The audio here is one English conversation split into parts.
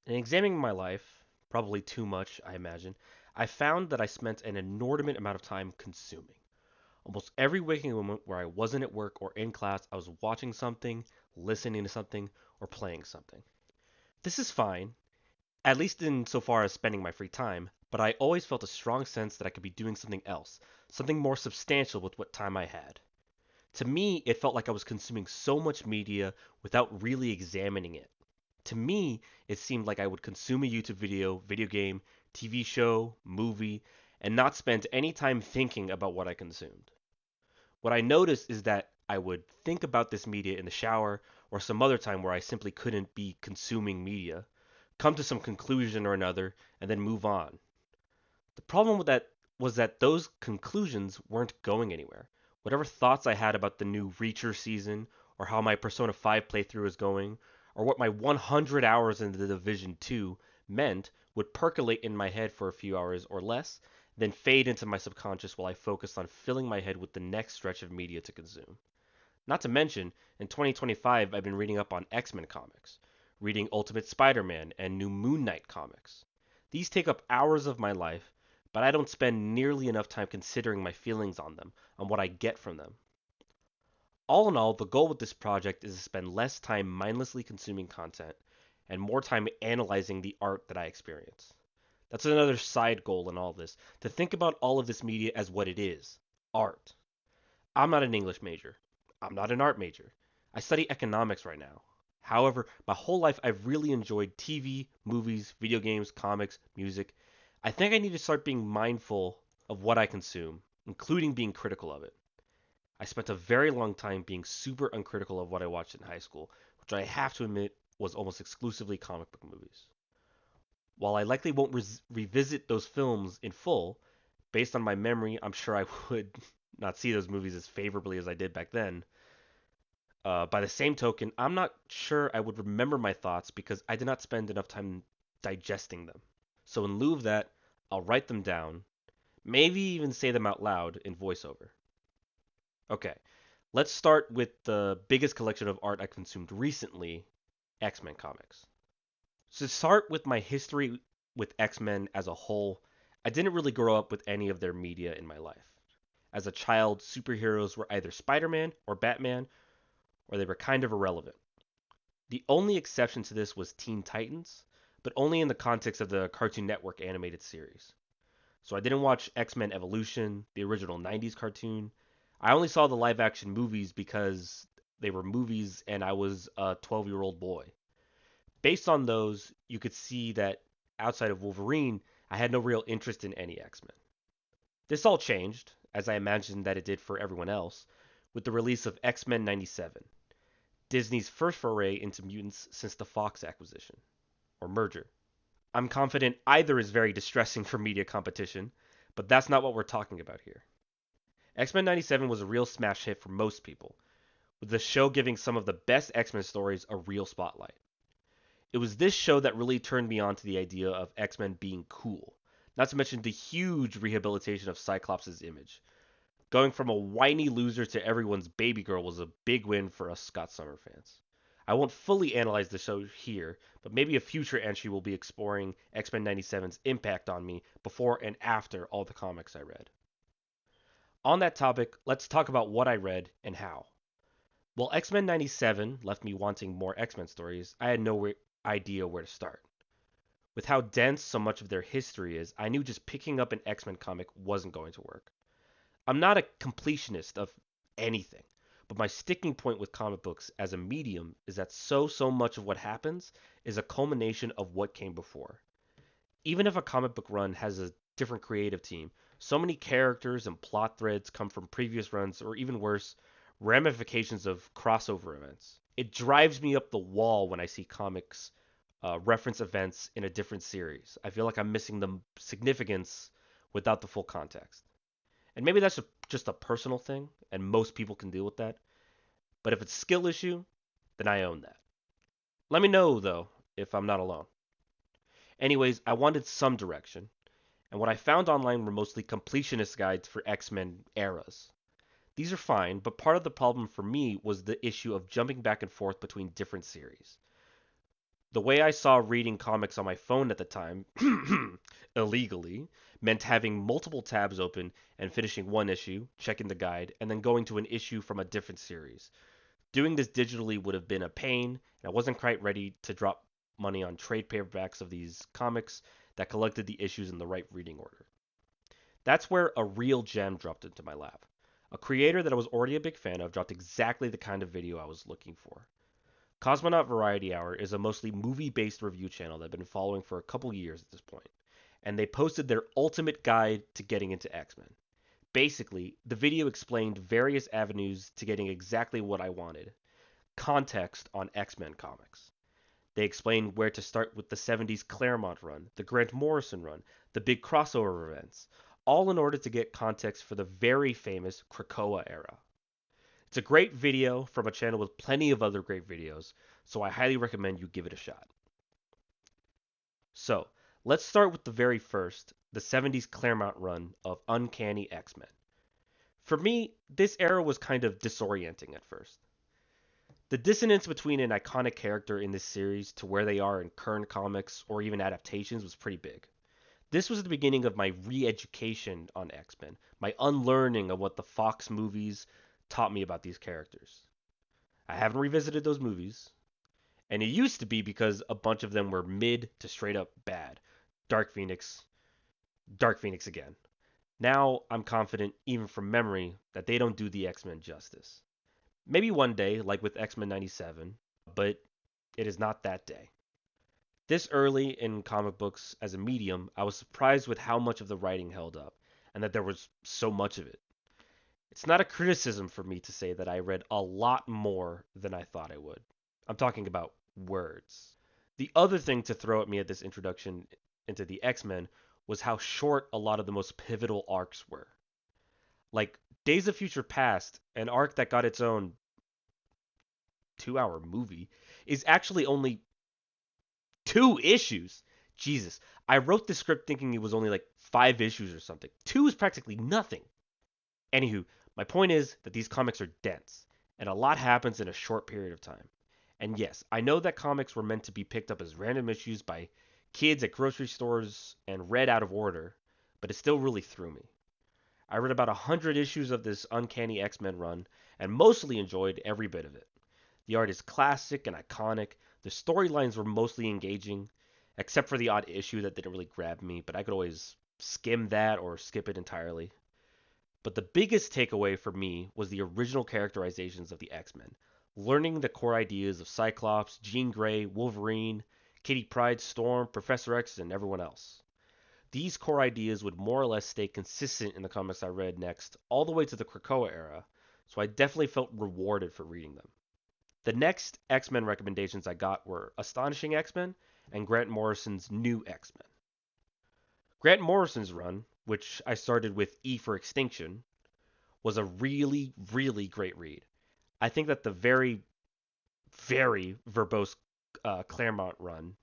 In examining my life, probably too much, I imagine, I found that I spent an inordinate amount of time consuming. Almost every waking moment where I wasn't at work or in class, I was watching something, listening to something, or playing something. This is fine, at least in so far as spending my free time, but I always felt a strong sense that I could be doing something else, something more substantial with what time I had. To me, it felt like I was consuming so much media without really examining it. To me, it seemed like I would consume a YouTube video, video game, TV show, movie, and not spend any time thinking about what I consumed. What I noticed is that I would think about this media in the shower or some other time where I simply couldn't be consuming media, come to some conclusion or another, and then move on. The problem with that was that those conclusions weren't going anywhere. Whatever thoughts I had about the new Reacher season, or how my Persona 5 playthrough is going, or what my 100 hours in the Division 2 meant would percolate in my head for a few hours or less, then fade into my subconscious while I focused on filling my head with the next stretch of media to consume. Not to mention, in 2025, I've been reading up on X-Men comics, reading Ultimate Spider-Man and new Moon Knight comics. These take up hours of my life, but I don't spend nearly enough time considering my feelings on them, on what I get from them. All in all, the goal with this project is to spend less time mindlessly consuming content and more time analyzing the art that I experience. That's another side goal in all this, to think about all of this media as what it is, art. I'm not an English major. I'm not an art major. I study economics right now. However, my whole life I've really enjoyed TV, movies, video games, comics, music. I think I need to start being mindful of what I consume, including being critical of it. I spent a very long time being super uncritical of what I watched in high school, which I have to admit was almost exclusively comic book movies. While I likely won't revisit those films in full, based on my memory, I'm sure I would not see those movies as favorably as I did back then. By the same token, I'm not sure I would remember my thoughts because I did not spend enough time digesting them. So, in lieu of that, I'll write them down, maybe even say them out loud in voiceover. Okay, let's start with the biggest collection of art I consumed recently, X-Men comics. So, to start with my history with X-Men as a whole, I didn't really grow up with any of their media in my life. As a child, superheroes were either Spider Man or Batman, or they were kind of irrelevant. The only exception to this was Teen Titans, but only in the context of the Cartoon Network animated series. So I didn't watch X Men Evolution, the original 90s cartoon. I only saw the live action movies because they were movies and I was a 12-year-old boy. Based on those, you could see that outside of Wolverine, I had no real interest in any X Men. This all changed, as I imagined that it did for everyone else, with the release of X Men 97, Disney's first foray into mutants since the Fox acquisition, or merger. I'm confident either is very distressing for media competition, but that's not what we're talking about here. X Men 97 was a real smash hit for most people, with the show giving some of the best X Men stories a real spotlight. It was this show that really turned me on to the idea of X Men being cool, not to mention the huge rehabilitation of Cyclops' image. Going from a whiny loser to everyone's baby girl was a big win for us Scott Summer fans. I won't fully analyze the show here, but maybe a future entry will be exploring X Men 97's impact on me before and after all the comics I read. On that topic, let's talk about what I read and how. While X Men 97 left me wanting more X Men stories, I had no idea where to start. With how dense so much of their history is, I knew just picking up an X Men comic wasn't going to work. I'm not a completionist of anything, but my sticking point with comic books as a medium is that so much of what happens is a culmination of what came before. Even if a comic book run has a different creative team, so many characters and plot threads come from previous runs, or even worse, ramifications of crossover events. It drives me up the wall when I see comics reference events in a different series. I feel like I'm missing the significance without the full context. And maybe that's just a personal thing, and most people can deal with that. But if it's a skill issue, then I own that. Let me know, though, if I'm not alone. Anyways, I wanted some direction, and what I found online were mostly completionist guides for X-Men eras. These are fine, but part of the problem for me was the issue of jumping back and forth between different series. The way I saw reading comics on my phone at the time, illegally, meant having multiple tabs open and finishing one issue, checking the guide, and then going to an issue from a different series. Doing this digitally would have been a pain, and I wasn't quite ready to drop money on trade paperbacks of these comics that collected the issues in the right reading order. That's where a real gem dropped into my lap. A creator that I was already a big fan of dropped exactly the kind of video I was looking for. Cosmonaut Variety Hour is a mostly movie based review channel that I've been following for a couple years at this point, and they posted their ultimate guide to getting into X Men. Basically, the video explained various avenues to getting exactly what I wanted context on X Men comics. They explained where to start with the 70s Claremont run, the Grant Morrison run, the big crossover events, all in order to get context for the very famous Krakoa era. It's a great video from a channel with plenty of other great videos, so I highly recommend you give it a shot. So, let's start with the very first, the 70s Claremont run of Uncanny X-Men. For me, this era was kind of disorienting at first. The dissonance between an iconic character in this series to where they are in current comics or even adaptations was pretty big. This was the beginning of my re education on X Men, my unlearning of what the Fox movies taught me about these characters. I haven't revisited those movies, and it used to be because a bunch of them were mid to straight up bad. Dark Phoenix, Dark Phoenix again. Now I'm confident, even from memory, that they don't do the X Men justice. Maybe one day, like with X Men 97, but it is not that day. This early in comic books as a medium, I was surprised with how much of the writing held up, and that there was so much of it. It's not a criticism for me to say that I read a lot more than I thought I would. I'm talking about words. The other thing to throw at me at this introduction into the X Men was how short a lot of the most pivotal arcs were. Like Days of Future Past, an arc that got its own 2-hour movie, is actually only 2 issues. Jesus, I wrote the script thinking it was only like 5 issues or something. Two is practically nothing. Anywho, my point is that these comics are dense, and a lot happens in a short period of time. And yes, I know that comics were meant to be picked up as random issues by kids at grocery stores and read out of order, but it still really threw me. I read about 100 issues of this Uncanny X-Men run, and mostly enjoyed every bit of it. The art is classic and iconic, the storylines were mostly engaging, except for the odd issue that didn't really grab me, but I could always skim that or skip it entirely. But the biggest takeaway for me was the original characterizations of the X-Men, learning the core ideas of Cyclops, Jean Grey, Wolverine, Kitty Pryde, Storm, Professor X, and everyone else. These core ideas would more or less stay consistent in the comics I read next, all the way to the Krakoa era, so I definitely felt rewarded for reading them. The next X-Men recommendations I got were Astonishing X-Men and Grant Morrison's New X-Men. Grant Morrison's run, which I started with E for Extinction, was a really, really great read. I think that the very, very verbose Claremont run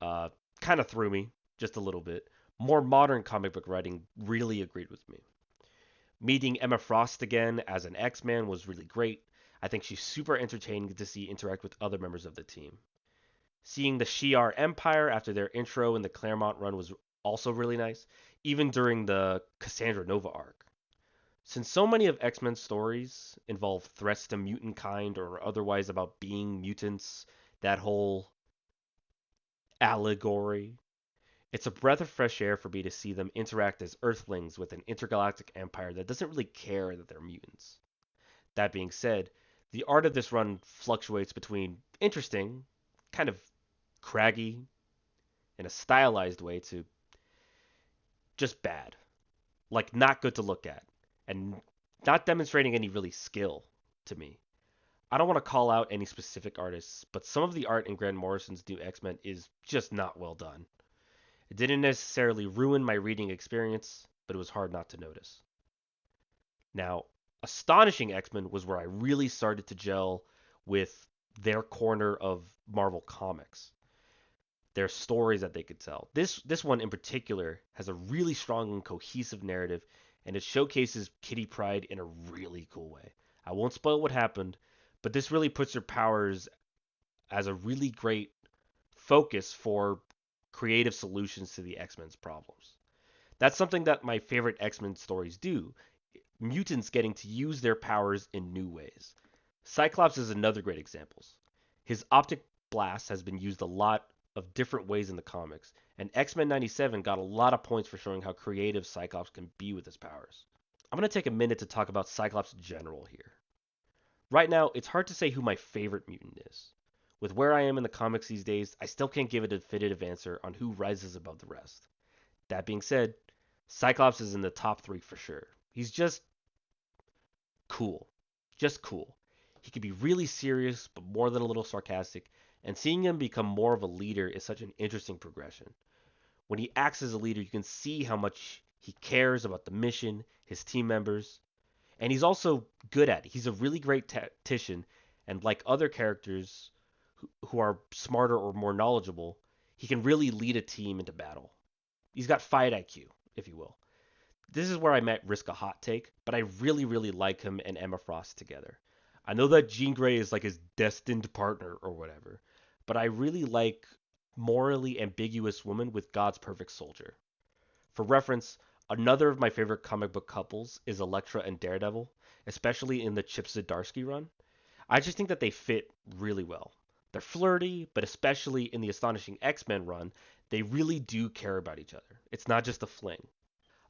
uh, kind of threw me just a little bit. More modern comic book writing really agreed with me. Meeting Emma Frost again as an X-Man was really great. I think she's super entertaining to see interact with other members of the team. Seeing the Shi'ar Empire after their intro in the Claremont run was also really nice, even during the Cassandra Nova arc. Since so many of X-Men's stories involve threats to mutant kind or otherwise about being mutants, that whole allegory, it's a breath of fresh air for me to see them interact as Earthlings with an intergalactic empire that doesn't really care that they're mutants. That being said, the art of this run fluctuates between interesting, kind of craggy, in a stylized way, to just bad. Like, not good to look at, and not demonstrating any really skill to me. I don't want to call out any specific artists, but some of the art in Grant Morrison's new X-Men is just not well done. It didn't necessarily ruin my reading experience, but it was hard not to notice. Now, Astonishing X-Men was where I really started to gel with their corner of Marvel Comics. Their stories that they could tell. This one in particular has a really strong and cohesive narrative, and it showcases Kitty Pryde in a really cool way. I won't spoil what happened, but this really puts her powers as a really great focus for creative solutions to the X-Men's problems. That's something that my favorite X-Men stories do. Mutants getting to use their powers in new ways. Cyclops is another great example. His optic blast has been used a lot of different ways in the comics, and X-Men 97 got a lot of points for showing how creative Cyclops can be with his powers. I'm going to take a minute to talk about Cyclops in general here. Right now, it's hard to say who my favorite mutant is. With where I am in the comics these days, I still can't give a definitive answer on who rises above the rest. That being said, Cyclops is in the top 3 for sure. He's just cool. Just cool. He can be really serious, but more than a little sarcastic, and seeing him become more of a leader is such an interesting progression. When he acts as a leader, you can see how much he cares about the mission, his team members, and he's also good at it. He's a really great tactician, and like other characters who are smarter or more knowledgeable, he can really lead a team into battle. He's got fight IQ, if you will. This is where I might risk a hot take, but I really, really like him and Emma Frost together. I know that Jean Grey is like his destined partner or whatever, but I really like morally ambiguous woman with God's perfect soldier. For reference, another of my favorite comic book couples is Elektra and Daredevil, especially in the Chip Zdarsky run. I just think that they fit really well. They're flirty, but especially in the Astonishing X-Men run, they really do care about each other. It's not just a fling.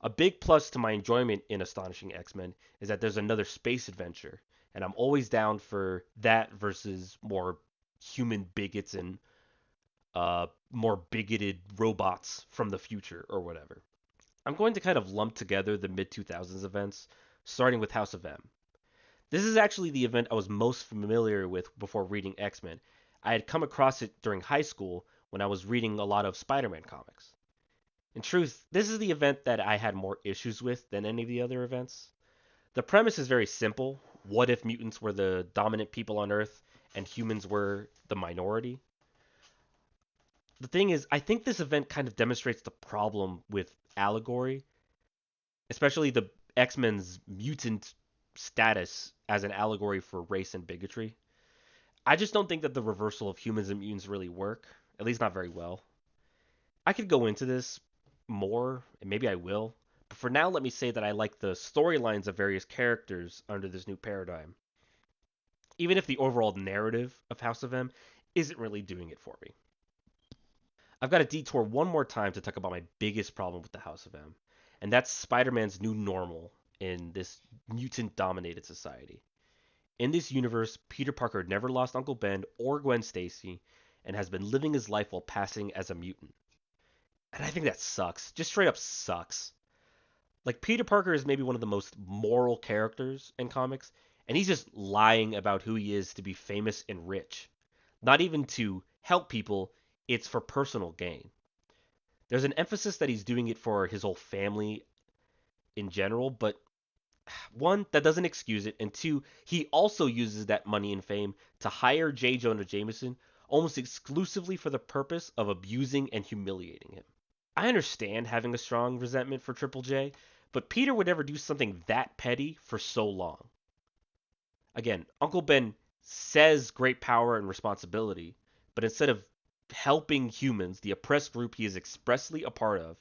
A big plus to my enjoyment in Astonishing X-Men is that there's another space adventure, and I'm always down for that versus more human bigots and more bigoted robots from the future or whatever. I'm going to kind of lump together the mid 2000s events, starting with House of M. This is actually the event I was most familiar with before reading X-Men. I had come across it during high school when I was reading a lot of Spider-Man comics. In truth, this is the event that I had more issues with than any of the other events. The premise is very simple. What if mutants were the dominant people on Earth and humans were the minority? The thing is, I think this event kind of demonstrates the problem with allegory, especially the X-Men's mutant status as an allegory for race and bigotry. I just don't think that the reversal of humans and mutants really work, at least not very well. I could go into this more, and maybe I will, but for now, let me say that I like the storylines of various characters under this new paradigm, even if the overall narrative of House of M isn't really doing it for me. I've got to detour one more time to talk about my biggest problem with the House of M, and that's Spider Man's new normal in this mutant dominated society. In this universe, Peter Parker never lost Uncle Ben or Gwen Stacy and has been living his life while passing as a mutant. And I think that sucks. Just straight up sucks. Like, Peter Parker is maybe one of the most moral characters in comics, and he's just lying about who he is to be famous and rich. Not even to help people, it's for personal gain. There's an emphasis that he's doing it for his whole family in general, but one, that doesn't excuse it, and two, he also uses that money and fame to hire J. Jonah Jameson almost exclusively for the purpose of abusing and humiliating him. I understand having a strong resentment for Triple J, but Peter would never do something that petty for so long. Again, Uncle Ben says great power and responsibility, but instead of helping humans, the oppressed group he is expressly a part of,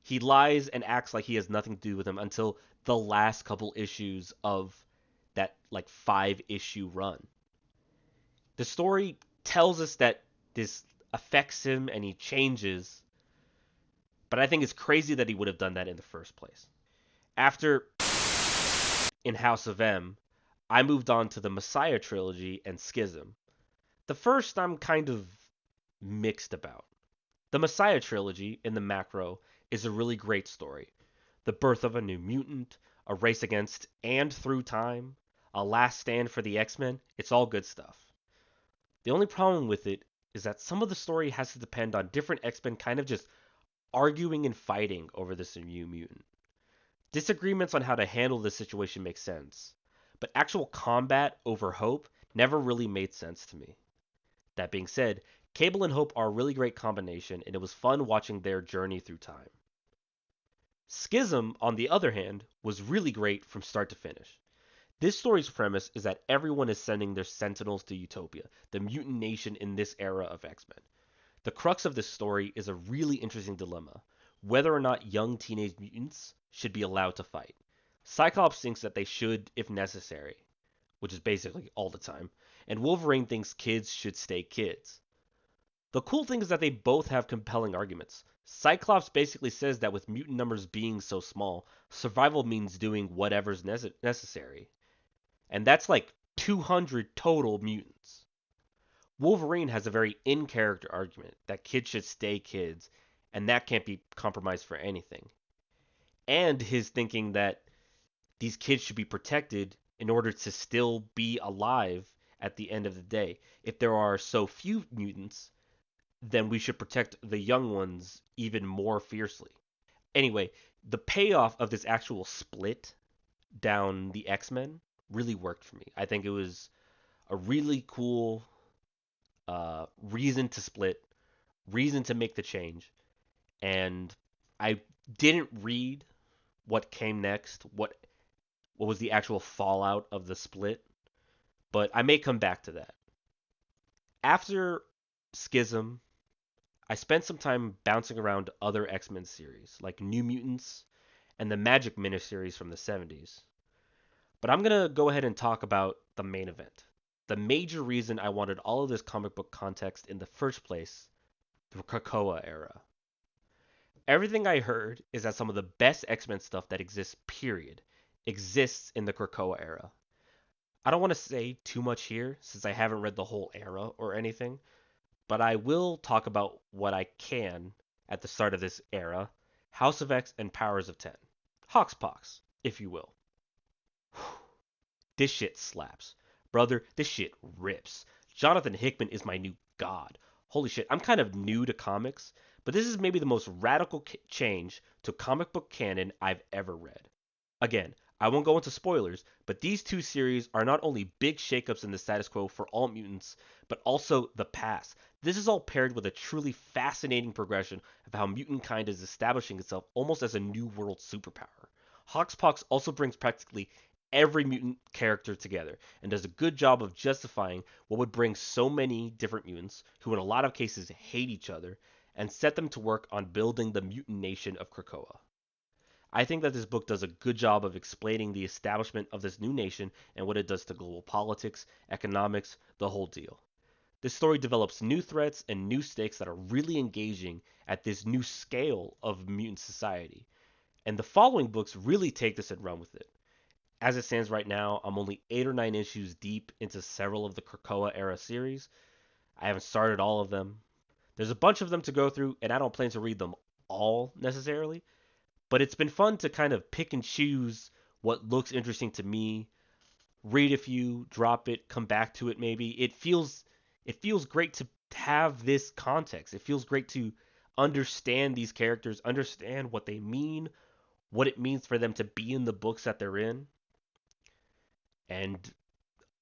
he lies and acts like he has nothing to do with them until the last couple issues of that like 5 issue run. The story tells us that this affects him and he changes, but I think it's crazy that he would have done that in the first place. After in House of M, I moved on to the Messiah trilogy and Schism. The first I'm kind of mixed about. The Messiah trilogy, in the macro, is a really great story. The birth of a new mutant, a race against and through time, a last stand for the X-Men, it's all good stuff. The only problem with it is that some of the story has to depend on different X-Men kind of just arguing and fighting over this new mutant. Disagreements on how to handle this situation make sense, but actual combat over Hope never really made sense to me. That being said, Cable and Hope are a really great combination, and it was fun watching their journey through time. Schism, on the other hand, was really great from start to finish. This story's premise is that everyone is sending their sentinels to Utopia, the mutant nation in this era of X-Men. The crux of this story is a really interesting dilemma: whether or not young teenage mutants should be allowed to fight. Cyclops thinks that they should if necessary, which is basically all the time, and Wolverine thinks kids should stay kids. The cool thing is that they both have compelling arguments. Cyclops basically says that with mutant numbers being so small, survival means doing whatever's necessary. And that's like 200 total mutants. Wolverine has a very in character argument that kids should stay kids, and that can't be compromised for anything. And his thinking that these kids should be protected in order to still be alive at the end of the day. If there are so few mutants, then we should protect the young ones even more fiercely. Anyway, the payoff of this actual split down the X-Men really worked for me. I think it was a really cool reason to split, reason to make the change, and I didn't read what came next, what was the actual fallout of the split, but I may come back to that. After Schism, I spent some time bouncing around other X-Men series, like New Mutants and the Magic miniseries from the 70s. But I'm going to go ahead and talk about the main event. The major reason I wanted all of this comic book context in the first place, the Krakoa era. Everything I heard is that some of the best X-Men stuff that exists, period, exists in the Krakoa era. I don't want to say too much here since I haven't read the whole era or anything, but I will talk about what I can at the start of this era: House of X and Powers of 10. Hoxpox, if you will. This shit slaps. Brother, this shit rips. Jonathan Hickman is my new god. Holy shit, I'm kind of new to comics, but this is maybe the most radical change to comic book canon I've ever read. Again, I won't go into spoilers, but these two series are not only big shakeups in the status quo for all mutants, but also the past. This is all paired with a truly fascinating progression of how mutant kind is establishing itself almost as a new world superpower. Hoxpox also brings practically every mutant character together and does a good job of justifying what would bring so many different mutants, who in a lot of cases hate each other, and set them to work on building the mutant nation of Krakoa. I think that this book does a good job of explaining the establishment of this new nation and what it does to global politics, economics, the whole deal. This story develops new threats and new stakes that are really engaging at this new scale of mutant society. And the following books really take this and run with it. As it stands right now, I'm only 8 or 9 issues deep into several of the Krakoa era series. I haven't started all of them. There's a bunch of them to go through, and I don't plan to read them all necessarily, but it's been fun to kind of pick and choose what looks interesting to me, read a few, drop it, come back to it maybe. It feels great to have this context. It feels great to understand these characters, understand what they mean, what it means for them to be in the books that they're in. And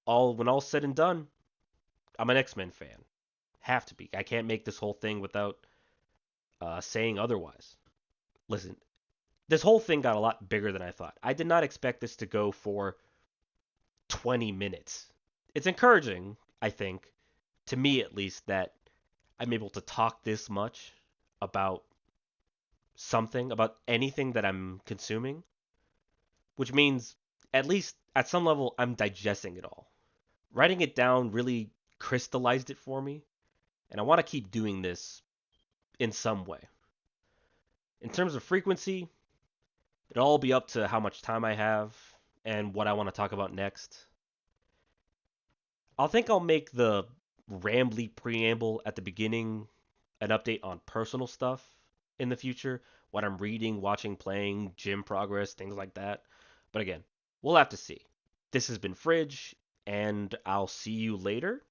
all when all's said and done, I'm an X-Men fan. Have to be. I can't make this whole thing without saying otherwise. Listen, this whole thing got a lot bigger than I thought. I did not expect this to go for 20 minutes. It's encouraging, I think, to me at least, that I'm able to talk this much about something, about anything that I'm consuming, which means at least at some level I'm digesting it all. Writing it down really crystallized it for me, and I want to keep doing this in some way. In terms of frequency, it'll all be up to how much time I have and what I want to talk about next. I'll make the rambly preamble at the beginning an update on personal stuff in the future, what I'm reading, watching, playing, gym progress, things like that. But again, we'll have to see. This has been Fridge, and I'll see you later.